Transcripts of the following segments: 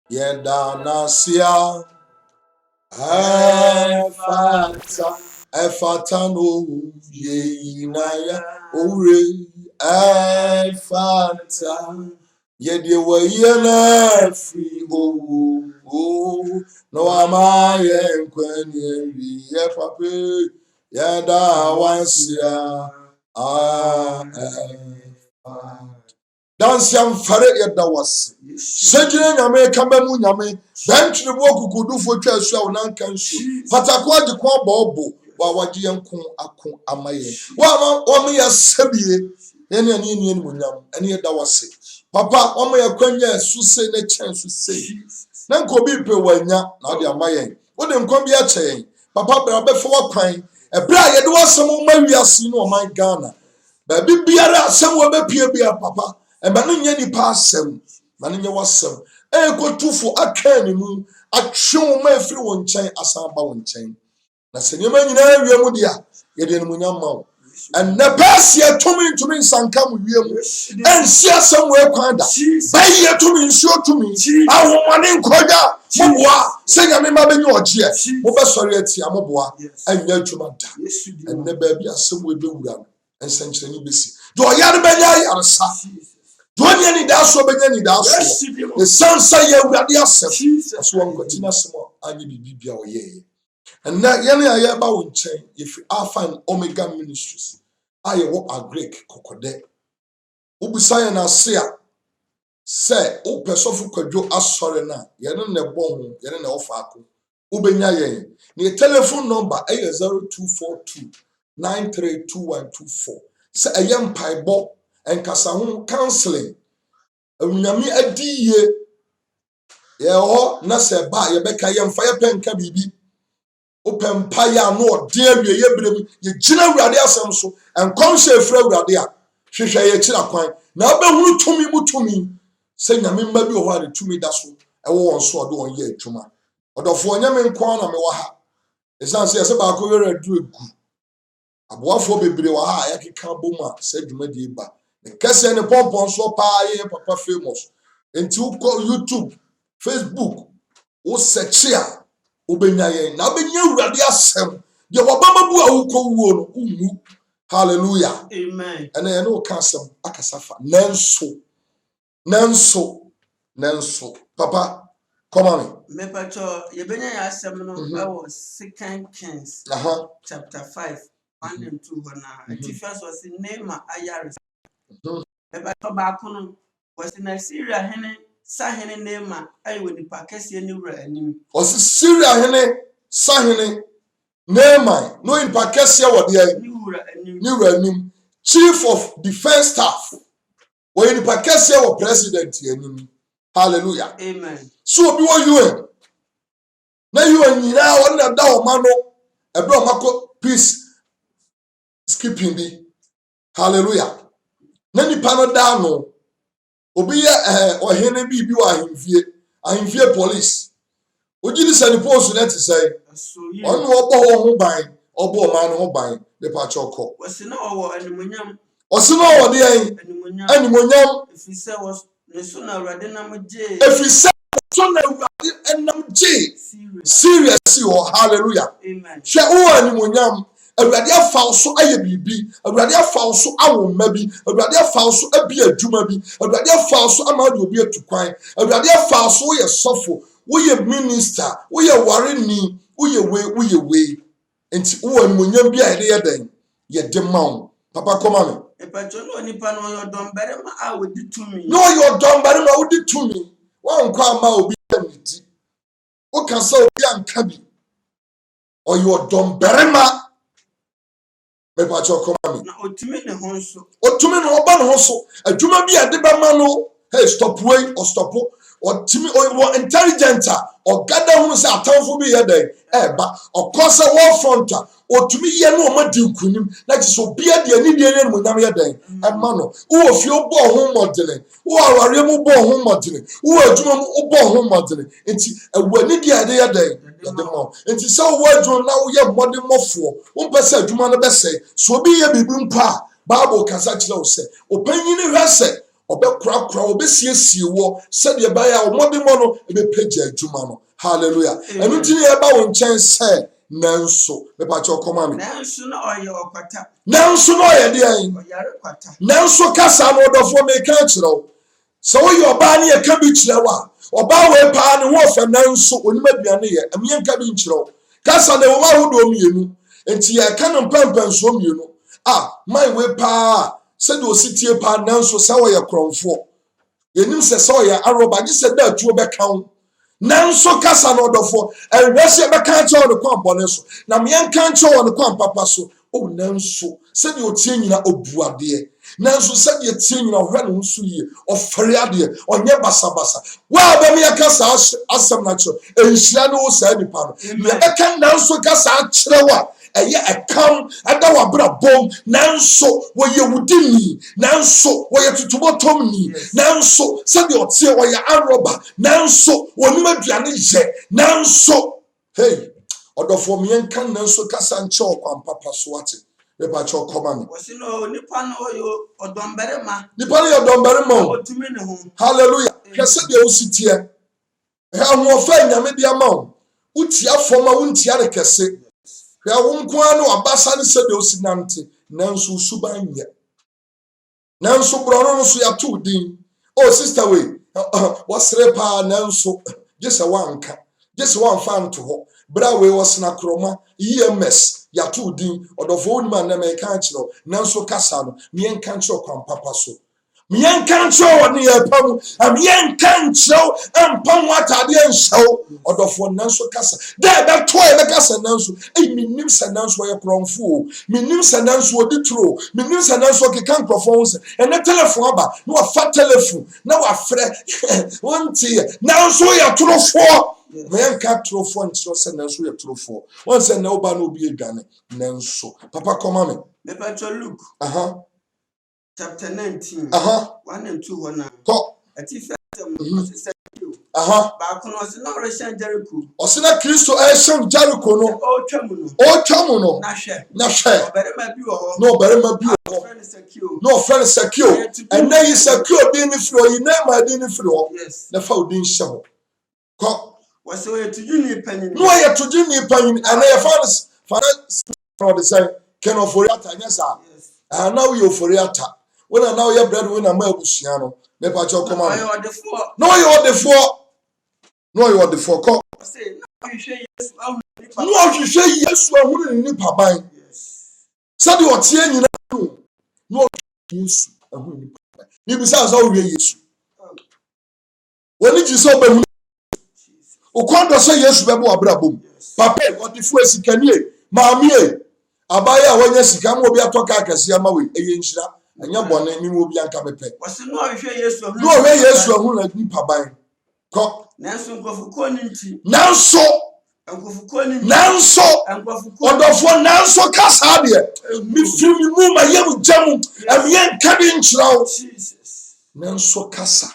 Yeda nasia efata no ye na ya owre efata yede waye na fi owo no amaye nkwani wi ye pape yeda wansia dansia mfare yeda wase sejire nyame kamba mu nyame bantwe bo okukudufo twa asu a wonanka nsu patako ade ko bobo wa wagye yanko ako amaye wa me yasabie ene ene ene munyam ene yeda wase papa wa me yakwanya suse ne chen suse na nko bi pe wanya na ade amaye wo de nko bi a chen papa bra befo wakwan ebra yede wasem ma wiase no man Ghana ba bibiara asem wo bepie bia papa eba no nya nipa asem ma no nya wasem ekotufo atwa ne mu atwe ma afiri won nkyɛn asan ba won nkyɛn na sɛ nyama nyinaa wie mu dia yɛde no munya ma wo ɛnna pasia tumi ntumi nsanka mu wie mu ɛnsi asɛm wo ekwan da bayɛ tumi nsuo tumi ahomane nkɔgya moboa sɛ nyame ma bɛnyɛ ɔgyeɛ mobɛsɔre atia moboa ɛnyɛ adwuma da ɛnna baabi asɛm wo ebɛwura no ɛnsɛnkyerɛnne bɛsi de ɔyare bɛnya yaresa Donya ni daso benya ni daso. The sansa ye urade asem. So won kwatina asem anye bibibia oyeye. And na yene aye ba wo nchen if Alpha and Omega Ministries. Aye wo agrek kokode. Ubisa ye na se a se o pesofu kwadwo asore na yene ne bon yene ne ofa ako. Ubenya ye. Ni telephone number aye 0242 932124. Se aye mpaibo enkasa ho counseling awunyame adiye ye ho na se ba ye beka ye mfa ye penka bibi opempa ya no ode awie ye brem ye gina awurade asem so enkom se efra awurade a hwehwe ye kira kwan na obehunu tumi mutumi se nyame mma bi ho are tumi da so ewo won so ode won ye adwuma odofo onyame nkwa na me wa ha esan se ba ko were adu egu aboafo bebre wa ha ya keka boma se adwuma di ba kese ne pompon so pa ye papa famous enti uko YouTube Facebook o search a obenya ye na obenya urade asem de wabama bu a uko wuo no umu hallelujah amen ene ye no ka asem akasafa nanso papa come on me pacho ye benya ya asem no e 2 Kings chapter 5 1 and 2 na Atiphas was in name ayare Eba baako was in Syria hene sahene nema ayi woni pakese ni wura anim was Syria hene sahene nema no in pakese wode ayi ni wura anim chief of defense staff we in pakese wo president anim hallelujah amen so obi wo UN na UN nyina won na da o ma no ebe o mako peace skipping bi hallelujah na nipa no da no obi ye ohene bi wa ahemfie police ogidi se ni post na ti say onu obo ho ban obo ma no ho ban de pa choko wasina owo animonyam osina owo de animonyam efise was neso na urade nam je efise so na urade enam je serious o hallelujah amen hwe o animonyam awurade afa so aye bibi awurade afa so awomma bi awurade afa so abi adwuma bi awurade afa so ama de obi atukwan awurade afa so ye sofo wo ye minister wo ye wareni wo ye we enti wo animonyam bi a ye den ye de mawo papa koma me epacho no nipa no yo dombere ma a wodi tumi no yo dombere ma wodi tumi wa nkwa ama obi anidi wo kan sa obi anka bi o yo dombere ma me pacho koma me na otumi ne ho nso otumi no oba no ho so adwuma bi ade ba ma no hey stop way or stop otumi o intelligent o gada hu se atamfo bi ye den ba o kosa war front otumi ye no ma di nkunim na ti so bia de ani de ne mo nyam ye den ma no wo fi obo ho modele wo aware mu bo ho modele wo adwuma mu obo ho modele enti awani de ade ye den ye de mo enti se wo adwuma na wo ye model mofo wo pese adwuma no be se so bi ye bibi mpa Bible kasa kire wo se opanyini hwese obekura obesiesie wo said ye baya omode mo no ebepagya adwuma no. Hallelujah. Enu tini e ba wo nchen se nanso me pa cho koma me nanso na oye okwata nanso no ye de an oyare kwata nanso kasa no odofo me ka kyerɛ so wo ye oba ne ye ka bi kyerɛ wa oba we pa ne wo fa nanso onima duane ye amiye ka bi nkyerɛ kasa ne wo ma hodo mienu enti ye ka no mpampanso mienu my we pa said o sitie pa nanso sa wo ye kromfo yenim se so ye aroba gi se da tuo be kan nanso kasa no odofo enwese be kan che wo kwa bone so na me kan che wo kwa papa so o nanso said o tie nyina obuade nanso said ye tie nyina hwe no nso yie ofere ade onye basabasa wa ba me kasa asem na che enhia no wo sa nipa no me be kan nanso kasa kire wa eye ekam ada wa bra bom nanso wo ye wudini nanso wo ye tutubotom ni nanso said o tie wo ye aroba nanso wonima duane je nanso hey odofo me kan nanso kasa nche okwan papa so ate me pa cho koma me wasino nipa no yo odomberema otumi ne ho. Hallelujah. Kese de ositie ha ho fa nyame dia ma wo utia foma wuntia ne kese ya wonko anu abasa ne se de osinante nanso suban ye nanso brono no so ya to din oh sister we wasre pa nanso gese wanka gese wanfa nto ho bra we wasna kroma EMS ya to din odofo onima na me kan kiro nanso kasa no me kan kiro kwan papa so me kan kiro ne ye pam am yen kan kiro ampam watade enhyew odofo nanso kasa da be to e be kasa nanso minim sa nanso ye kromfo minim sa nanso odi tro minim sa nanso ke kan krofons ene telephone aba no afa telephone na wa frɛ wontie nanso ye trofo me kan trofo ntro se nanso ye trofo won se na oba no obi edwane nanso papa koma me Better look. Chapter 19. 1 and 2 1. Atifa Bakuno was not Russian Jericho. Osina Kristo Russian Jericho no. O twamu no. Na hwe. No berema bi o. No friend secure. And now you secure din free you name my din free. Yes. Na fa odin hye ho. Ko. Was we to you penny. No ye to you ni penny and na for the say can of Foriata nyesa. And now you Foriata. When now you bread when am abusua no. Me pa cho come on. No you are the four. No you are the four. Ko. Say no you say yes ahunu ni paban. Said you tie nyina no. No yes ahunu ni paban. Ni bi say so we yes. Woni ji so be mu. Ukondo say yes be bo abrabom. Papa o di fu esikanie. Maami e. Abaya wanya sika mo obi atoka akase ama we eye nhira. Anya bone ni mo obi anka mepe. Was no hwe Yesu ahunu. No hwe Yesu ahunu ni paban. Ko. Nanso nkofuko ni nti. Nanso odofo nanso kasa de mi firi mi mu ma yem jamu am yen ka bi nkyiraw nanso kasa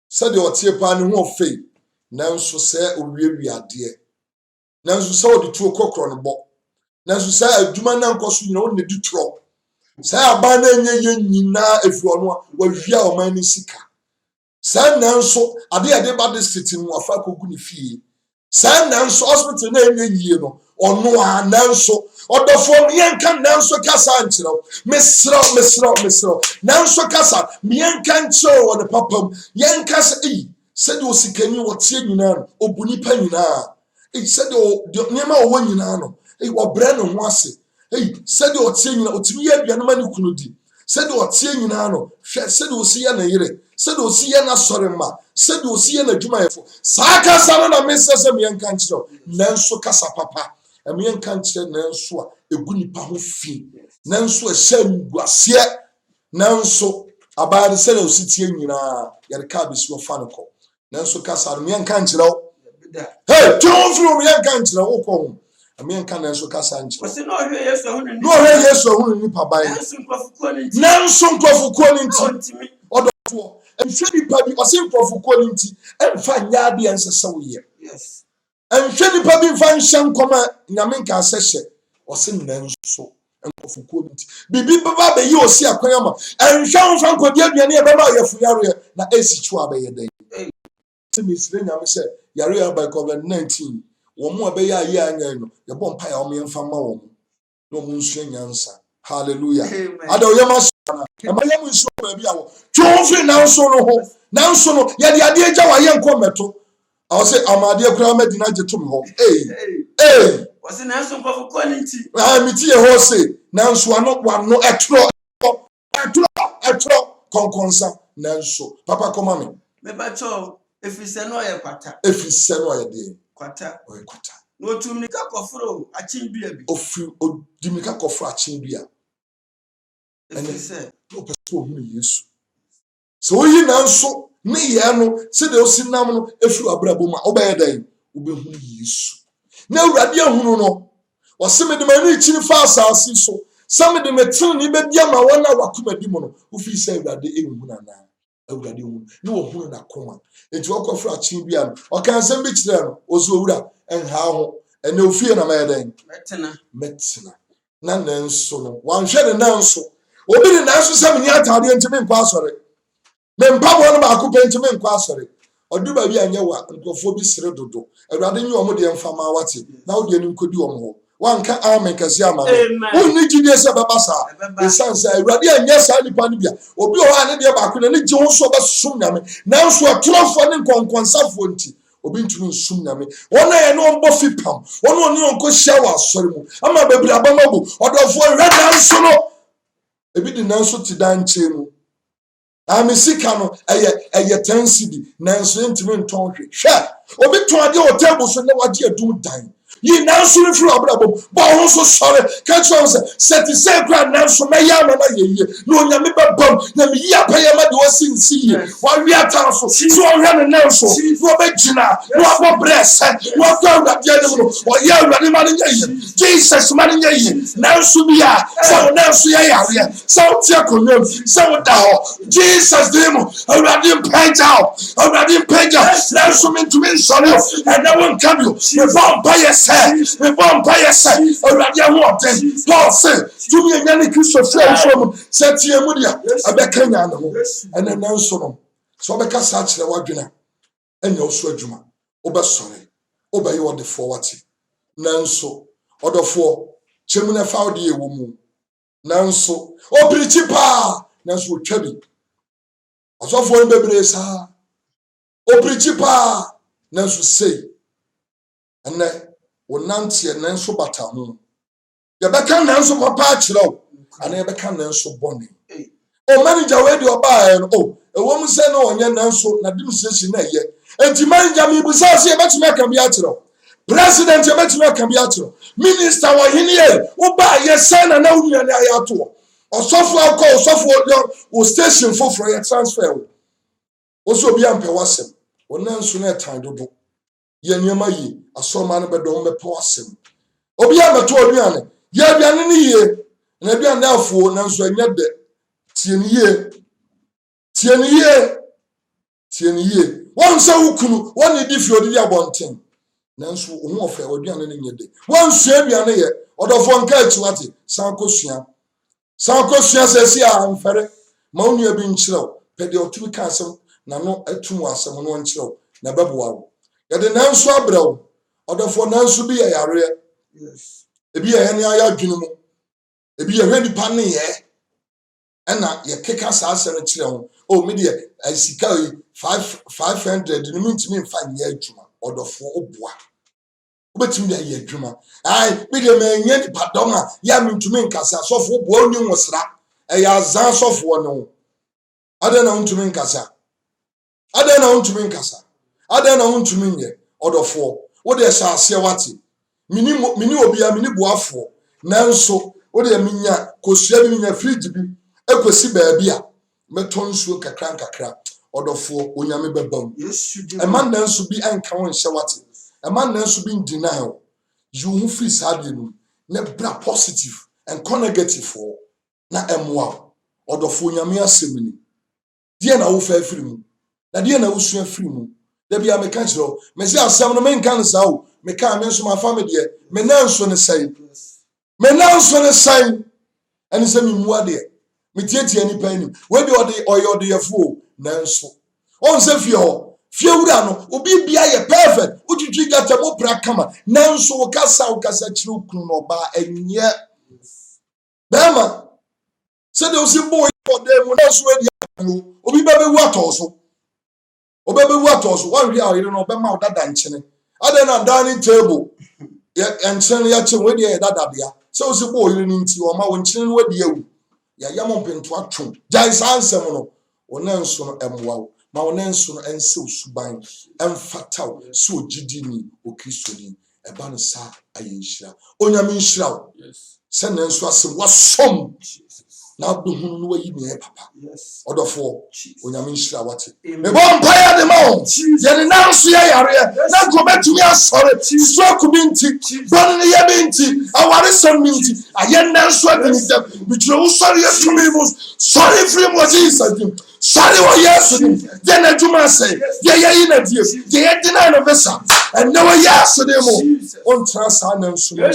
se de otie pa ne ho fe nanso se owiewia ade nanso se odi tu kokoro no bo nanso se adwuma na nkoso nyina on ne di tro se aba na enye nyina efi ono wa wia o man ni sika se nanso ade ba district mu afa kogu ni fie San nanso hospital na enye yie no ono a nanso odofo yenka nanso kasa nkyerɛ mesrɛ nanso kasa yenka nkyerɛ wɔ ne papam yenka sɛ sɛde osikani wɔtie nyina no obuni pa nyina sɛde nneɛma wɔ nyina no wɔbrɛ ne ho ase sɛde ɔtie nyina otimi yɛ aduane ma ne kunu di sɛde ɔtie nyina no hwɛ sɛde osi yɛ na yere sɛde osi yɛ na sɔre ma sɛde osi yɛ na adwumayɛfo saa kasa no na mesɛ sɛ meɛnka nkyerɛ nanso kasa papa meɛnka nkyerɛ nanso a egu nipa ho fi nanso ɛhyɛ nguaseɛ nanso abaade sɛ na osi tie nyinaa yɛde ka bɛsi wɔfa no kɔ nanso kasa no meɛnka nkyerɛ wo hey twɛn firi wo meɛnka nkyerɛ wo kɔ ho meɛnka nanso kasa nkyerɛ no ɔhwɛ Yesu ahunu nipa ban nanso nkrɔfokuo no nti ɔdɔfoɔ nhwɛ nipa bi ɔse nkrɔfokuo no nti ɛmfa nyɛ adeɛ nsɛ wo yɛ nhwɛ nipa bi mfa nhyɛ nkɔma nyame nka asɛ hyɛ ɔse nanso enkofuko nti bibi baba be yi osi akwanyama enhwa mfa nkodi aduane e baba yefuyare na esichu abaye den se misire nyame se yare by COVID-19 wo mo abaye aye anyan no ye bom pa ya wo yemfa ma wo no mo nsu nyansa hallelujah ada o yema sana e ma yem nsu ba bi awo twonfi na nso no ye de ade agya wa ye nkometo awo se amade akura madina gyetom ho wasi nanso nkofo ni nti miti ye ho se nanso ano wano etro konkonsa nanso papa koma me ba cho efise no ye kwata de kwata kwata no tumnika kofro achinbia bi ofi odimika kofro achinbia efise no peso hu Yesu so yi nanso ne ye no se de osinam no efi abrabo ma obaye dan obehu Yesu na awurade ahunu no waseme de mani chiri fa asase so some de metin ni be bia ma wona wakomadi mu no ofi se awurade ehunu na awurade hu ni wo hu na koma enti okofra chin bia o kan sem bi kire no ozo owura enha ho ene ofie na mayedan metina na nanso no wanhwe de nanso obi de nanso sem ni atade ntime nkwa asore me mpabo no ba ko pentime nkwa asore odu ba bi anye wa nkofo bi sire dodo awurade nyi omo de mfama wate na wo de nkodi omo ho wanka amen kasi amane wonni gidie se baba sa esansa awurade anye sa nipa ne bia obi o ha ne de ba ko ne gye ho so ba sum nyame nanso atrofo ne nkonkonsafo nti obi ntumi nsum nyame wona ye no mbo fipam wona oni onko hia wa asore mu ama babiri abamabu odofo reda nso no ebi di nanso ti dan chemu Amisika no eye tensidi nanso ntimi nton hwe obi ton ade o table so na waje adum dan yi nanso ne firi abrabo ba ho so sore ka cho se seti se kra nanso meya ma na yeye no nyame babam na me yi apaya ma de wasinsi ye wa wi atanfo so hwe ne nanso no be gina no abo bress no go na de dem no o ye awurade ma ne yeye Jesus ma ne yeye nanso bia so nanso ye yare so tie konyo so da ho Jesus demo awurade mpagao nanso me ntumi sore and no one come you bomb by me bomb by already I want them Paul said to me and Christo from said to you mudia abekanya no and then nanso no so beka sa kire wadwena enya oso adwuma obesore obayi wode forward nanso odofo chemuna faudi ewo mu nanso obirichi pa nanso otwabi asofo bebre sa obirichi pa nanso sei ene wonantie nanso bata ho ye beka nanso papa akireo ana ye beka nanso bone o manager we de oba no ewo mu se no onye nanso na demonstration na ye enti manager mi busa se ye betime aka bi akireo president ye betime aka bi akireo minister wa hiniye oba ye se na unia na ya to osofo akọ osofo o station for your transfer o so bi ampe wasem wonanso na tan dodo ye nyama yi asoma no bedo mepo asem obi ameto aduane ye aduane ni ye na aduane afo nanso anya de tie ni ye won se wukunu won di fi odi abonten nanso wo ofa aduane ni nyede won su aduane ye odofo nka achiwate sankosua sesi a mfere ma onua bi nkyerɛw pede otumi ka asem na no atum asem no nkyerɛw na bɛboa yɛde nanso abrɛw odofo nanso bi yɛ yare ebi yɛ ne aya adwene mu ebi yɛ hwɛ nipa ne yɛ ɛna yɛ keka saa asem no kyerɛ ho o me de asika 500 ni mintimi mfa nyɛ adwuma odofo oboa obetimi yɛ adwuma me de manya nipa dɔm a ya mintumi nkasa sɔfo oboa oni nwosra ɛyɛ azan sɔfo no ada na untumi nkasa nye odofo wo de hyase wate mini obia mini boafo nanso wo de minya kosua bi minya fridge bi ekosi baabi a meto nsuo kakra odofo onyame bebam ema nanso bi anka won hye wate ema nanso bi denial you who free sadie no na bra positive and negative for na emwa odofo onyame asemni die na wo fa free mu na die na wo sua free mu da bia me ka kiro me se asem no me nka no sa o me ka me so ma fa me de me nanso ne sai ɛne sɛ memu adeɛ metietie nipa anim wei de ɔde ɔyɛ ɔdeyɛfo nanso ɔn sɛ fie hɔ fie wura no obi bia yɛ perfect wotwitwi gata mo pra kama nanso wokasa kyerɛ okunu no ɔbaa ɛnyɛ bɛrima sɛdeɛ wosi bɔ yɛ ɔdan mu nanso adi obi bɛbɛwu atɔ so wɔnhwɛ a ɔyere no ɔbɛma wo dada nkyene adɛn na dining table nkyene no yɛkye wei deɛ yɛ dadabea sɛ wosi bɔ ɔyere no nti ɔma wo nkyene no wadi awu yɛyɛ mo mpentoa twom gyae saa nsɛm no wo nanso no ɛmmoa wo ma wo nanso no ɛnsɛ suban ɛmfata wo sɛ ogyidi ni okristoni ɛba no saa ayɛ nhyira onyame nhyira wo sɛ nanso asɛm wasom na abɛhunu no wayi ne papa ɔdɔfoɔ onyame nhyira wate mebɔ mpaeɛ de ma wo yɛne nanso yɛ yareɛ na nka ɔbɛtumi asɔre stroke bi nti bɔne no yɛ bi nti awaresɛm bi nti ayɛ nanso ade ne dɛm metwerɛ wo sɔre yɛ tumi mu sɔre firi mu Jesus dim sɔre wɔ Yesu dim yɛ n'adwuma sɛ yɛyɛ yi na die yɛyɛ dina no bɛsa ɛnɛ wɔ Yesu dim mu ɔntena saa nanso no bi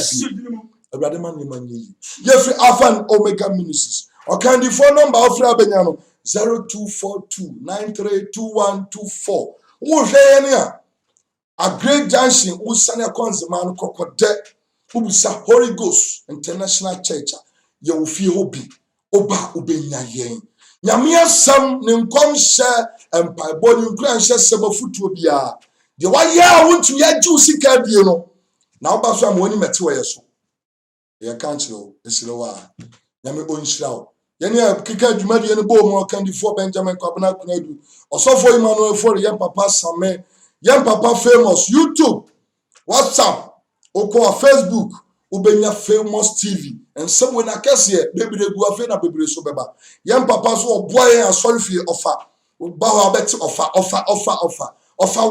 Awurade ma ne ma nyɛ yi yɛfiri Alpha and Omega Ministries ɔkandifoɔ number ɔfiri abɛnya no 0242932124 wohwɛ yɛ ne a Great Junction wosane akɔnzema no kɔkɔdɛ wobusa Holy Ghost International Church a yɛwɔ fie hɔ bi oba wobɛnya yɛn nyame asɛm ne nkɔmhyɛ mpaebɔ ne nkura nhyɛ sɛm afotuo biara deɛ wayɛ a wontumi yɛagye wo sika bie no na woba so a ma w'ani mɛte wɔ yɛ so yɛka nkyerɛ wo ɛsrɛ wo a nyame ɔnhyira wo yɛne keka adwumadeɛ no bɔɔ mu ɔkandifoɔ Benjamin Kwabena Kunadu ɔsɔfoɔ Emmanuel Fore yɛn papa Same yɛn papa Famous YouTube WhatsApp okɔ Facebook wobɛnya Famous TV nsɛm wɔ na kɛseɛ bebree gu afei na bebree so bɛba yɛn papa so ɔboa yɛn asɔre fie ɔfa ba hɔ abɛte ɔfa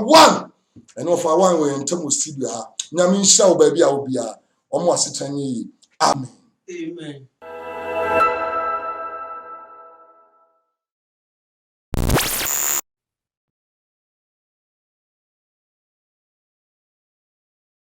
1 ɛne ɔfa 1 wɔ yɛn ntam wɔ studio ha nyame nhyira wo baabi a wo biara ɔmo asetanye yi amen